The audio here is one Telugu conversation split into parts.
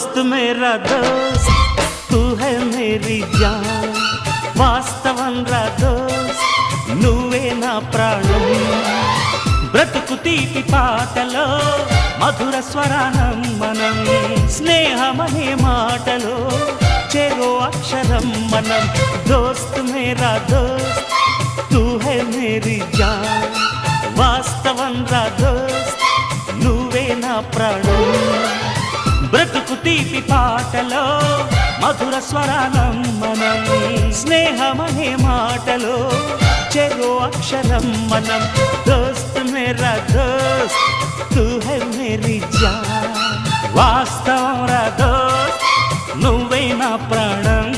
दोस्त मेरा दोस्त तू है मेरी जान వాస్తవం రా దోస్త్ నువ్వే నా ప్రాణం బ్రతుకు తీపి పాటలో మధుర స్వరానం మనం స్నేహమనే మాటలో చెరో అక్షరం మనం దోస్త్ మేరా దోస్త్ తూ హై మేరీ జాన్ వాస్తవం రా దోస్త్ నువ్వే నా ప్రాణం బ్రతుకు తీపి పాటలో మధుర స్వరానం మనం స్నేహమనే మాటలో చెరో అక్షరం మనం దోస్త్ మేరా దోస్త్ తూ హై మేరీ జాన్ వాస్తవం రా దోస్త్ నువ్వే నా ప్రాణం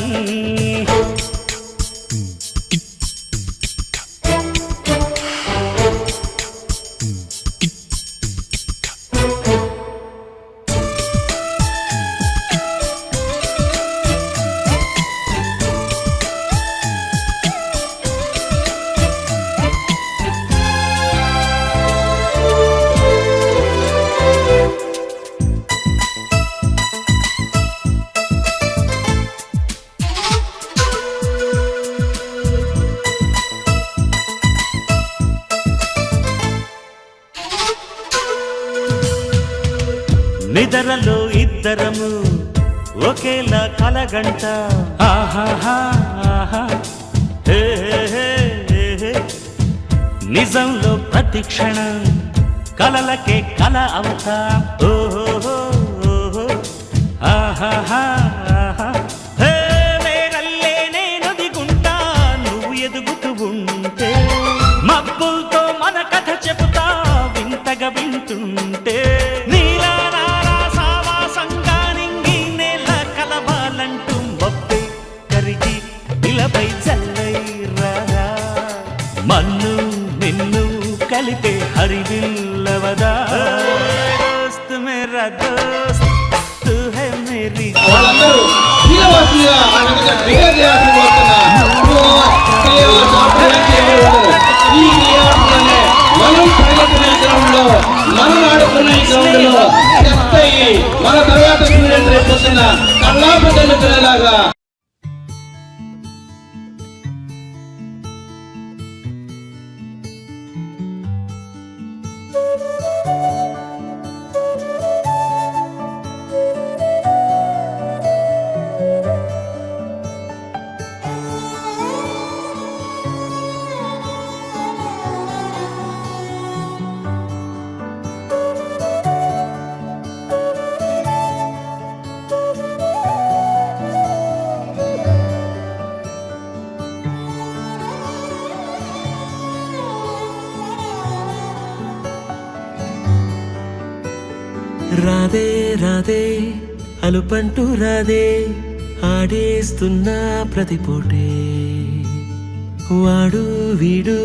నిద్రలో ఇద్దరము ఒకేలా కలగంట ఆహాహా హే హే హే నిజంలో ప్రతి క్షణం కలలకే కల అవుతా ఓహో ఆహాహా హే మేరల్లే నేను దిగుంటా నువ్వు ఎదుగుతూ ఉంటే మబ్బులతో మన కథ చెబుతా వింతగా వింటుంటే మన్ను నిన్ను కలిపే హరివిల్లవదా దోస్త్ మేరా దోస్త్ తూ హై మేరీ మన తర్వాత కల్లాపలాగా రాధే రాధే అలుపంటూ రాధే ఆడేస్తున్నా ప్రతిపోటే వాడు వీడు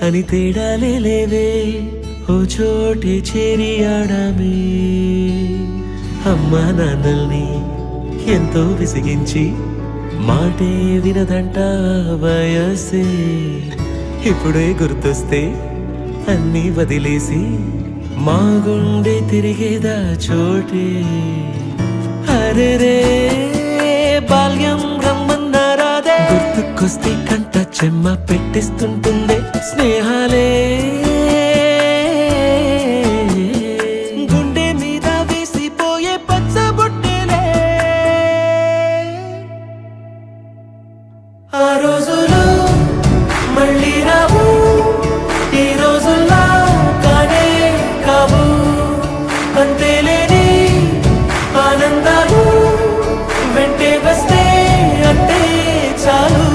అని తేడాలే లేవే ఓ చోటే చేరి ఆడామే అమ్మా నాన్నల్ని ఎంతో విసిగించి మాటే వినదంట వయసే ఇప్పుడే గుర్తొస్తే అన్నీ వదిలేసి మా గుండె తిరిగేదా చోటే అరే రే బాల్యం రమ్మన్నారాదే గుర్తుకొస్తే కంట చెమ్మ పెట్టిస్తుంటుందే స్నేహాలే గుండె మీద వేసిపోయే పచ్చబొట్టెలే ఆ రోజులు మళ్ళీ రావు ఈ రోజుల్లా కానే కావు అంతేలేని ఆనందాలు వెంటే వస్తే అంటే చాలు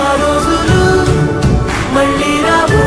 ఆ రోజులు మళ్ళీ రావు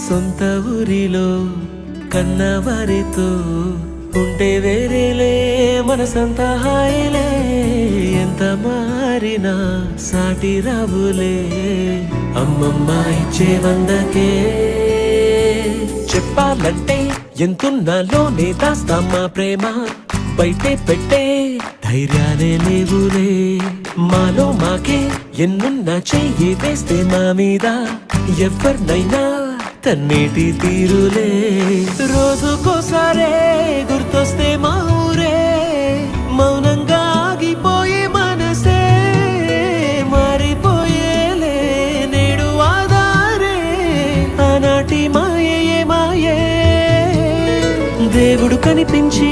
సొంత ఊరిలో కన్నవారితో ఉంటే వేరేలే మనసంతా హాయిలే ఎంత మారినా సాటి రావులే అమ్మమ్మ ఇచ్చే వందకే చెప్పాలంటే ఎంతున్నాలోనే దాస్తామా ప్రేమ బయటే పెట్టే ధైర్యాలే లేవులే మాలో మాకే ఎన్నున్నా చెయ్యి వేస్తే మా మీద ఎవరినైనా తన్నేటి తీరులే రోజుకోసారే గుర్తొస్తే మా ఊరే మౌనంగా ఆగిపోయే మనసే మారిపోయేలే నేడు ఆధారే ఆనాటి మాయే మాయే దేవుడు కనిపించి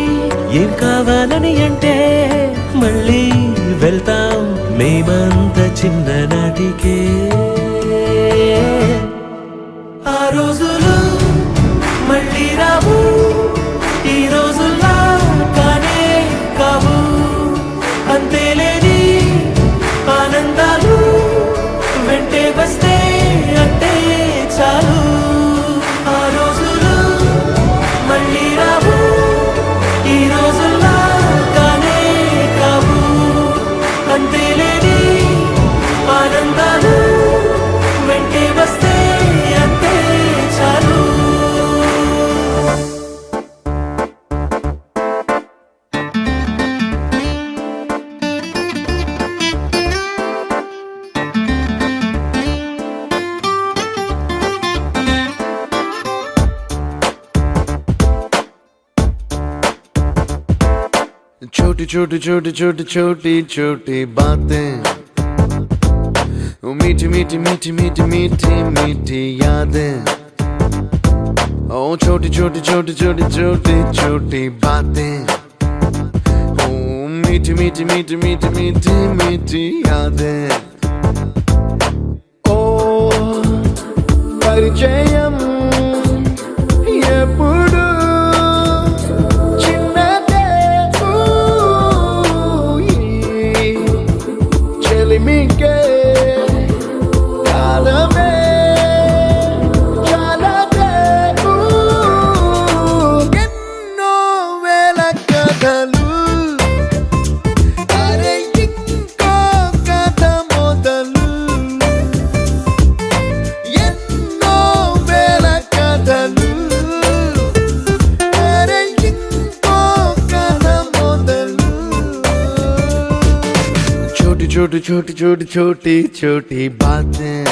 ఏం కావాలని అంటే మళ్ళీ వెళ్తాం మేమంత చిన్ననాటికే ఆ రోజులు మళ్ళీ రావు ఈ రోజుల్లా కానే కావు అంతేలేని ఆనందాలు వెంటే వస్తే అంటే చాలు ఆ రోజులు మళ్ళీ రావు ఈ రోజుల్లా కానే కావు అంతేలేని ఆనందాలు వెంటే వస్తే అంతే చాలు छोटी छोटी छोटी छोटी छोटी छोटी बातें वो मीठी मीठी मीठी मीठी मीठी मीठी यादें ओ छोटी छोटी छोटी छोटी छोटी छोटी बातें ओ मीठी मीठी मीठी मीठी मीठी मीठी यादें ओ परिचयम ఎప్పుడు చిన్నదే చెలిమికే కాలమే చాలదే ఎన్నో వేల కథలు అరే ఇంకో కథ మొదలు ఎన్నో వేల కథలు అరే ఇంకో కథ మొదలు छोटी छोटी छोटी छोटी छोटी छोटी बातें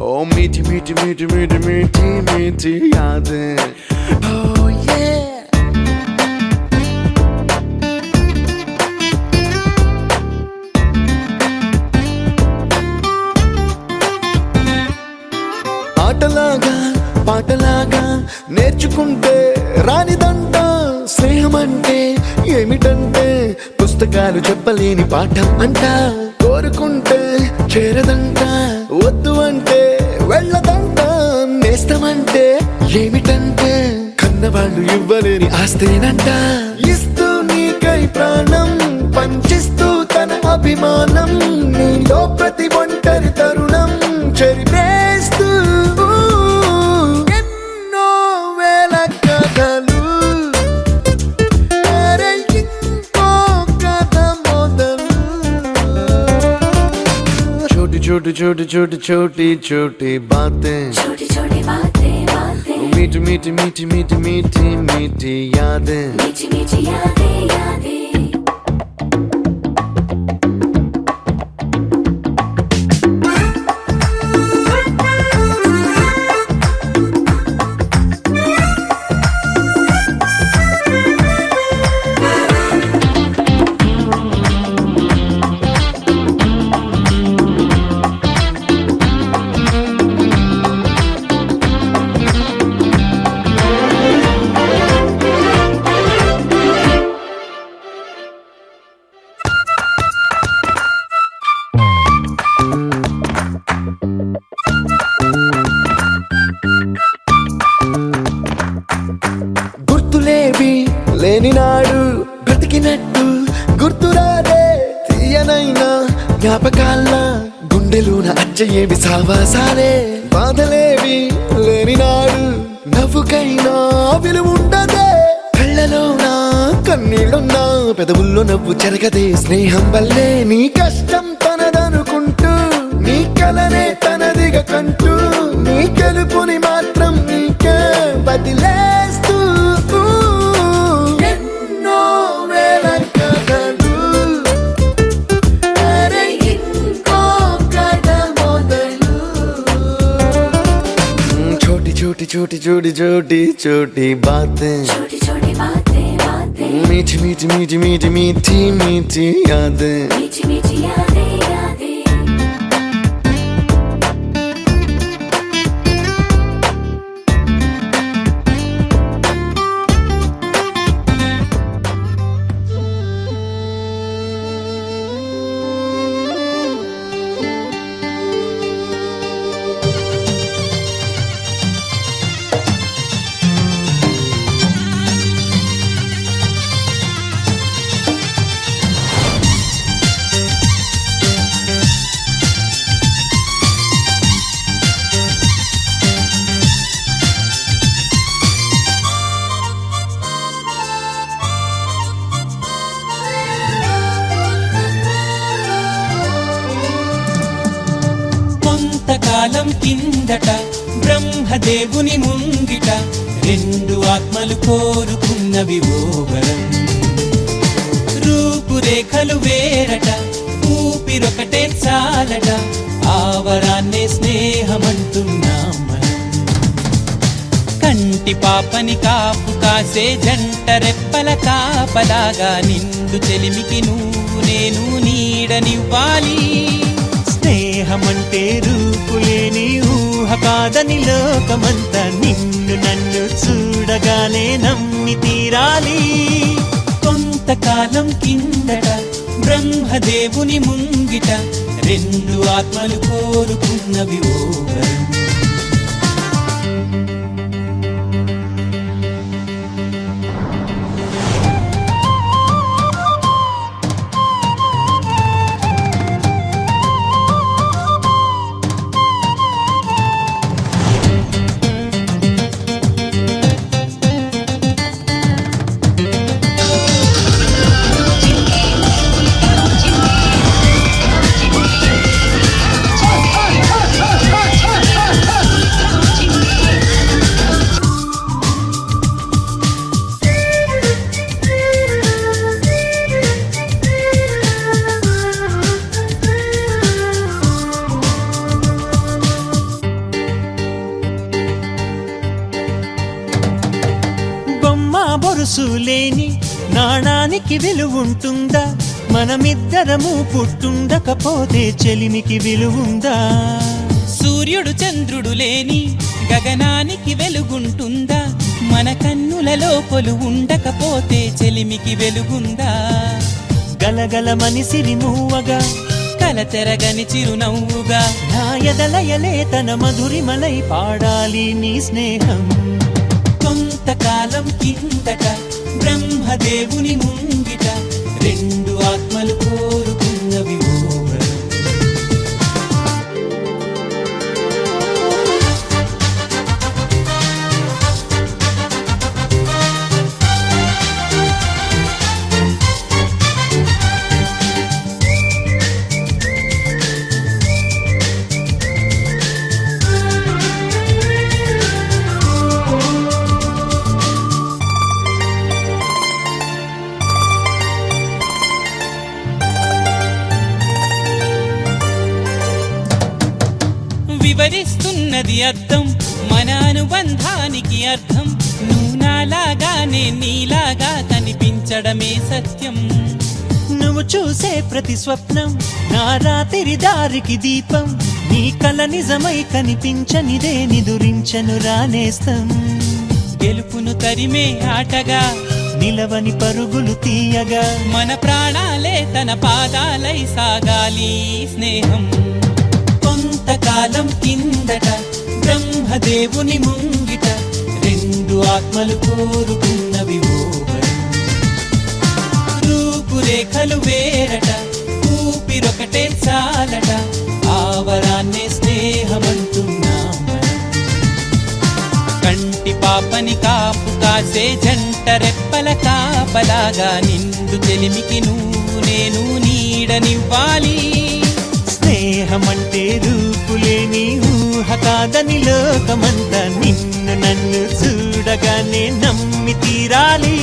ओ मीठी मीठी मीठी मीठी मीठी मीठी यादें oh yeah ఆటలాగా పాటలాగా నేర్చుకుంటే రానిదంట స్నేహం అంటే ఏమిటంటే పుస్తకాలు చెప్పలేని పాఠం అంట కోరుకుంటే చేరదంట వద్దు అంటే వెళ్ళదంట నేస్తమంటే ఏమిటంటే కన్నవాళ్ళు ఇవ్వలేని ఆస్తేనంట ఇస్తూ నీకై ప్రాణం పంచిస్తూ తన అభిమానం నీలో ప్రతి ఒంటరి తరుణం చెరిపేస్తూ ఎన్నో వేల కథలు అరే ఇంకో కథ మొదలు छोटी छोटी छोटी छोटी छोटी छोटी बातें छोटी छोटी बातें बातें मीठी मीठी मीठी मीठी मीठी मीठी यादें मीठी मीठी यादें यादें గుర్తులేవి లేని నాడు బ్రతికినట్టు గుర్తురాదే తీయనైనా జ్ఞాపకాల్లా గుండెలోన అచ్చయేవి సావాసాలే బాధలేవి లేని నాడు నవ్వుకైనా విలువుండదే. కళ్ళలో నా కన్నీళ్ళున్నా పెదవుల్లో నవ్వు చెరగదే. స్నేహం వల్లే నీ కష్టం తనదనుకుంటూ నీ కలనే తనదిగా కంటూ నీ గెలుపుని మాత్రం నీకే బదిలేస్తూ ఎన్నో వేల కథలు అరే ఇంకో కథ మొదలు. छोटी छोटी छोटी छोटी छोटी छोटी बातें, छोटी छोटी बातें बातें, मीठी मीठी मीठी मीठी मीठी मीठी यादें. मीठी मीठी यादें यादें. కొంతకాలం కిందట బ్రహ్మదేవుని ముంగిట రెండు ఆత్మలు కోరుకున్నవి ఓ వరం. రూపురేఖలు వేరట ఊపిరొకటే చాలట, ఆ వరాన్నే స్నేహమంటున్నాం మనం. కంటి పాపని కాపు కాసే జంట రెప్పల కాపలాగా నిండు చెలిమికి నువ్వు నేను నీడనివ్వాలి. స్నేహమంటే రూపులేని ఊహ కాదని లోకమంతా నిన్ను నన్ను చూడగానే నమ్మి తీరాలి. కొంతకాలం కిందట బ్రహ్మదేవుని ముంగిట రెండు ఆత్మలు కోరుకున్నవి ఓ వరం. బొరుసులేని నాణానికి విలువుంటుందా? మనమిద్దరము పుట్టుండకపోతే చెలిమికి విలువుందా? సూర్యుడు చంద్రుడు లేని గగనానికి వెలుగుంటుందా? మన కన్నులలో కొలువు ఉండకపోతే చెలిమికి వెలుగుందా? గలగల మనిసిరి మూవగా కలతెరగని చిరునవ్వుగా నా ఎదలయలే తన మధురిమలై పాడాలి నీ స్నేహం. కొంతకాలం కిందట బ్రహ్మదేవుని ముంగిట రెండు ఆత్మలు కోరుకున్నవి ఓ వరం. వివరిస్తున్నది అర్థం మన అనుబంధానికి అర్థం. నువ్వు నాలాగా నేను నీలాగా కనిపించడమే సత్యం. నువ్వు చూసే ప్రతి స్వప్నం నా రాత్రి దారికి దీపం. నీ కల నిజమై కనిపించనిదే నిదురించను రానేస్తం. గెలుపును తరిమే ఆటగా నిలవని పరుగులు తీయగా మన ప్రాణాలే తన పాదాలై సాగాలి స్నేహం. కొంతకాలం కిందట బ్రహ్మదేవుని ముంగిట రెండు ఆత్మలు కోరుకున్నవి ఓ వరం. రూపురేఖలు వేరట ఊపిరొకటే చాలట, ఆ వరాన్నే స్నేహమంటున్నాం మనం. పాపలాగా నిండు చెలిమికి నువ్వు నేను నీడనివ్వాలి. స్నేహమంటే రూపులేని ఊహ కాదని లోకమంతా నిన్ను నన్ను చూడగానే నమ్మి తీరాలి.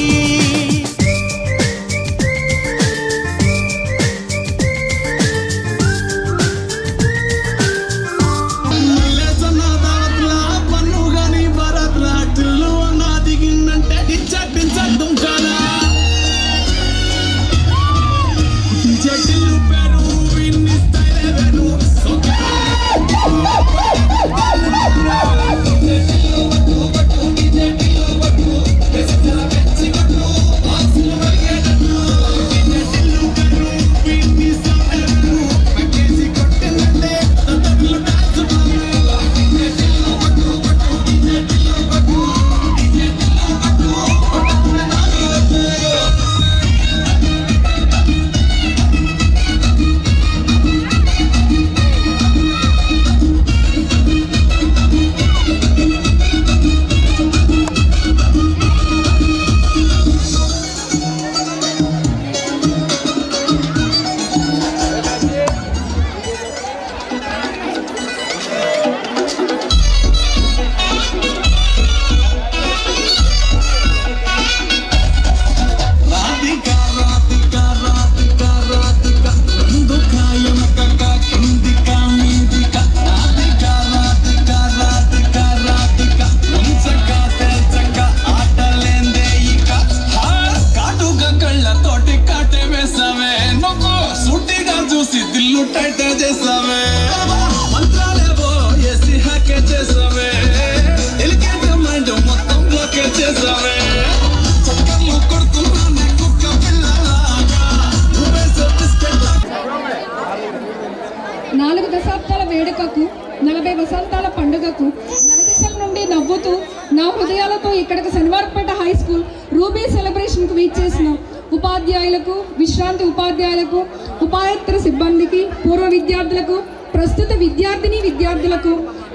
వేడుకకు 40 వసంతాల పండుగకు నలుదిశల నుండి నవ్వుతూ నా హృదయాలతో ఇక్కడికి శనివారపేట హై స్కూల్ రూబీ సెలబ్రేషన్కు వీచేసిన ఉపాధ్యాయులకు, విశ్రాంతి ఉపాధ్యాయులకు, ఉపాధ్యాయేతర సిబ్బందికి, పూర్వ విద్యార్థులకు, ప్రస్తుత విద్యార్థులకు,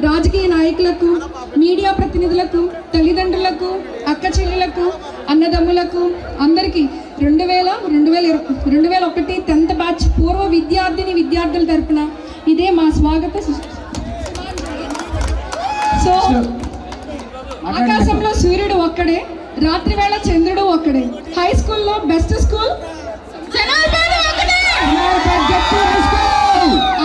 రాజకీయ నాయకులకు, మీడియా ప్రతినిధులకు, తల్లిదండ్రులకు, అక్క చెల్లెలకు, అన్నదమ్ములకు అందరికీ 2001 10th బ్యాచ్ పూర్వ విద్యార్థుల తరపున ఇదే మా స్వాగత. సో ఆకాశంలో సూర్యుడు ఒక్కడే, రాత్రి వేళ చంద్రుడు ఒక్కడే. హై స్కూల్లో బెస్ట్ స్కూల్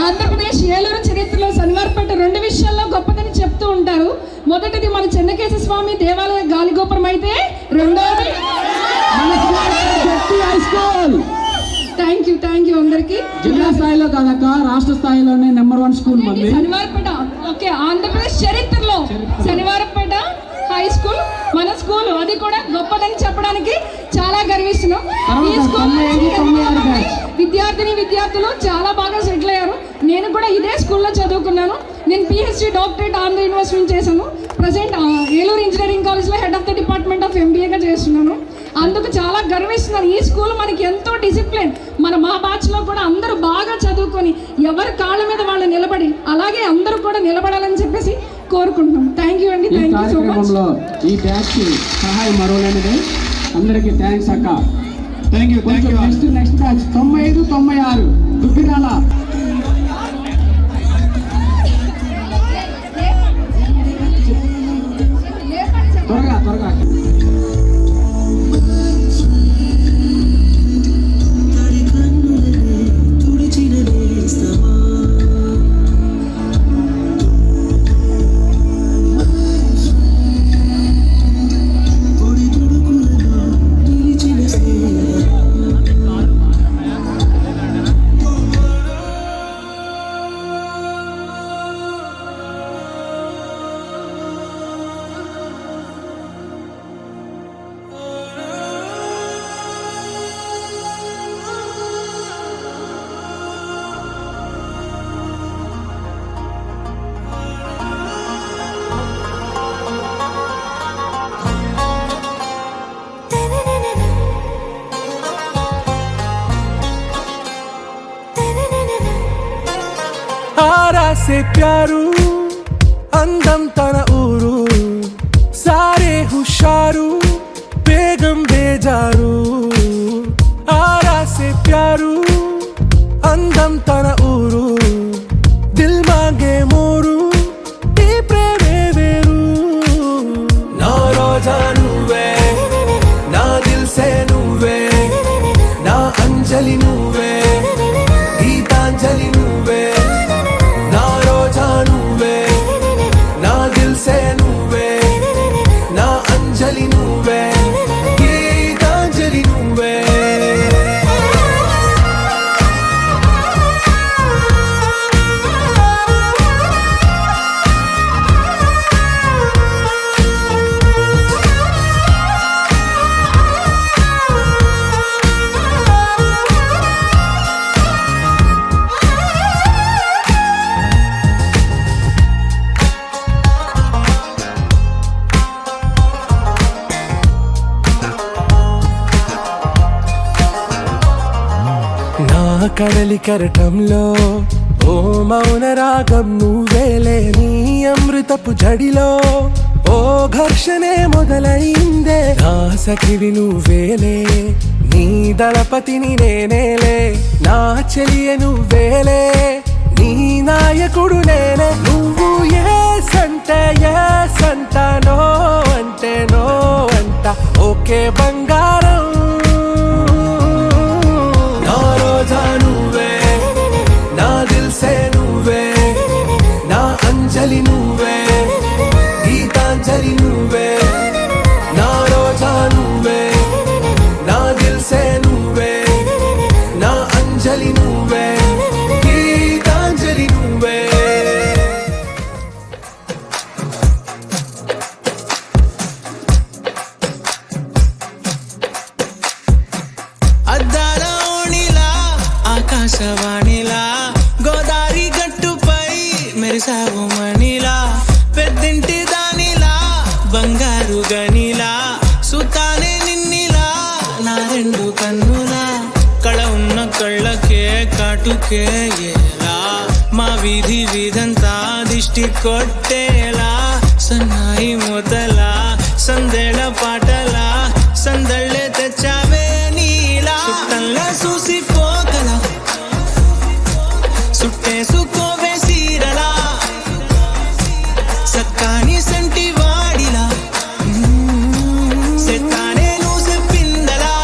ఆంధ్రప్రదేశ్ ఏలూరు చరిత్రలో శనివారపేట 2 విషయాల్లో గొప్పదని చెప్తూ ఉంటారు. మొదటిది మన చెన్నకేశవ స్వామి దేవాలయ గాలిగోపురం అయితే, రెండోది థ్యాంక్ యూ అందరికి. జిల్లా స్థాయిలో కాదక్క, రాష్ట్ర స్థాయిలోనే నంబర్ 1 స్కూల్ మంది శనివారపేట. ఓకే, ఆంధ్రప్రదేశ్ చరిత్రలో శనివారపేట హై స్కూల్ మన స్కూల్, అది కూడా గొప్పదని చెప్పడానికి చాలా గర్విస్తున్నాం. ఈ స్కూల్ విద్యార్థులు చాలా బాగా సెటిల్ అయ్యారు. నేను కూడా ఇదే స్కూల్లో చదువుకున్నాను. నేను PhD డాక్టరేట్ ఆంధ్ర యూనివర్సిటీ నుంచి చేశాను. ప్రజెంట్ ఏలూరు ఇంజనీరింగ్ కాలేజ్లో head of the department of MBAగా చేస్తున్నాను. అందుకు చాలా గర్విస్తున్నాను. ఈ స్కూల్ మనకి ఎంతో డిసిప్లిన్. మా బ్యాచ్లో కూడా అందరూ బాగా చదువుకొని ఎవరి కాళ్ళ మీద వాళ్ళు నిలబడి అలాగే అందరూ కూడా నిలబడాలని చెప్పేసి కోరుకుంటున్నాం. థ్యాంక్ యూ అండి. Thank you so much. ఈ బ్యాచ్ సహాయం మరోలేనిదే. అందరికీ థ్యాంక్స్ అక్క. Thank you. Next batch 95, 96 Duggirala. త్వరగా से प्यारू అందం తన ఊరు సారే హుషారు బేగం బేజారు తన ఊరు దిల్ మాంగే మోరు ఈ ప్రేమే వేరు నా రోజా నువ్వే నా దిల్ సే నువ్వే నా అంజలి నువ్వే గీతాంజలి నువ్వే నా రోజా నువ్వే నా దిల్ సే నువ్వే నా అంజలి నువ్వే గీతాంజలి నువ్వే నా కడలి కరటంలో ఓ మౌన రాగం నువ్వేలే నీ అమృతపు జడిలో ఓ ఘర్షణే మొదలైందే నా సఖివి నువ్వేలే నీ దళపతిని నేనేలే నా చెలియ నువ్వేలే నీ నాయకుడు నేనే నువ్వు ఏ సంట నో అంటే నో అంట ఓకే బంగారం నా రోజా నువ్వే నా దిల్ సే నువ్వే నా అంజలి నువ్వే గీతాంజలి నువ్వే నా రోజా నువ్వే నా దిల్ సే నువ్వే నా అంజలి నువ్వే గీతాంజలి నువ్వే అద్దాల ఓణిలా ఆకాశవాణిలా గోదారి గట్టుపై మెరిసావు మణిలా పెద్దింటి దానిలా బంగారు గనిలా సుతానే నిన్నిలా నా రెండు కన్నులా కళ ఉన్న కళ్ళకే కాటుకే ఎలా మా వీధి వీధంతా దిష్టి కొట్టేలా సన్నాయి మొదలా సందేళ పాటలా సందళ్ళే తెచ్చావే నీలా సుట్టంలా చూసిపోగల సుట్టేసుకోవే సీరలా సక్కాని సంటి వాడిలా సెత్తానే నువ్వు చెప్పిందలా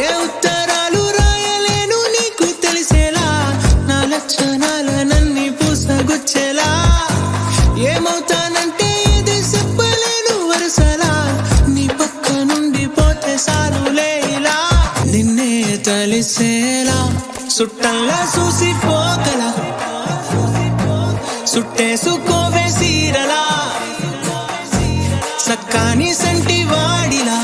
ఏ ఉత్తరాలు రాయలేను నీకు తెలిసేలా నా లక్షణాలనన్నీ పూసగుచ్చేలా ఏమవుతానంటే ఇది చెప్పలేను వరుసలా నీ పక్క నుండి పోతే సారులే ఇలా నిన్నే తలిసేలా సుట్టంలా చూసిపోగల సుట్టేసుకోవే సీరలా సక్కాని సంటి వాడిలా